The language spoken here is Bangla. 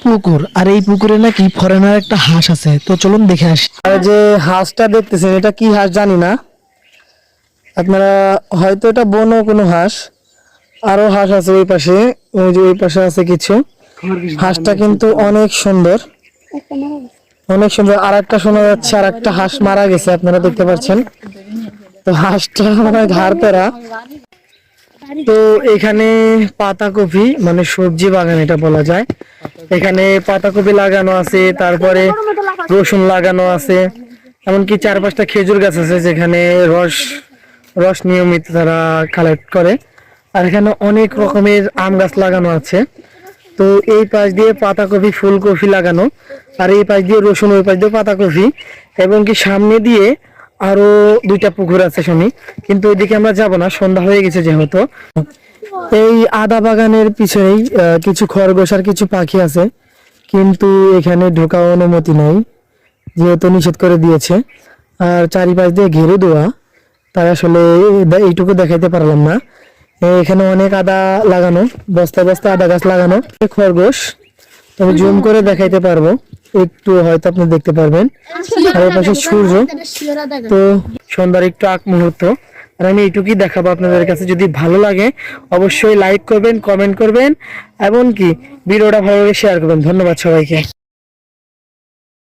পুকুর, আর এই পুকুরে নাকি ফরেনার একটা হাঁস আছে, তো চলুন দেখে আসি। আর যে হাঁসটা দেখতেছেন এটা কি হাঁস জানি না, আপনারা হয়তো এটা বন্য কোনো হাঁস। আরো হাঁস আছে ওই পাশে, ওই যে ওই পাশে আছে কিছু। হাঁসটা কিন্তু অনেক সুন্দর, অনেক সুন্দর। আর একটা শোনা যাচ্ছে আর একটা হাঁস মারা গেছে, আপনারা দেখতে পাচ্ছেন। তো হাঁসটা মানে ঘাড় পেরা। তো এখানে পাতাকপি মানে সবজি বাগান এটা বলা যায়। এখানে পাতাকপি লাগানো আছে, তারপরে রসুন লাগানো আছে, এমনকি 4-5টা খেজুর গাছ আছে যেখানে রস রস নিয়মিত তারা কালেক্ট করে। আর এখানে অনেক রকমের আম গাছ লাগানো আছে। তো এই পাশ দিয়ে পাতাকপি ফুলকপি লাগানো, আর এই পাশ দিয়ে রসুন, ওই পাশ দিয়ে পাতাকপি, এবং কি সামনে দিয়ে আরো 2টা পুকুর আছে শুনি, কিন্তু ওইদিকে আমরা যাব না, সন্ধ্যা হয়ে গেছে যেহেতু। এই আদা বাগানের পিছনেই কিছু খরগোশ আর কিছু পাখি আছে, কিন্তু এখানে ঢোকার অনুমতি নাই যেহেতু নিষেধ করে দিয়েছে। আর চারিপাশ দিয়ে ঘিরে দেওয়া, তাই আসলে এইটুকু দেখাইতে পারলাম না। এখানে অনেক আদা লাগানো, বস্তায় বস্তায় আদা গাছ লাগানো। খরগোশ আমি জুম করে দেখাইতে পারবো, একটু হয়তো আপনি দেখতে পারবেন। আর এই পাশে সূর্য, তো সন্ধ্যার একটু আগ মুহূর্ত। আর আমি এইটুকুই দেখাবো আপনাদের কাছে। যদি ভালো লাগে অবশ্যই লাইক করবেন, কমেন্ট করবেন, এমনকি ভিডিওটা ভালো লাগে শেয়ার করবেন। ধন্যবাদ সবাইকে।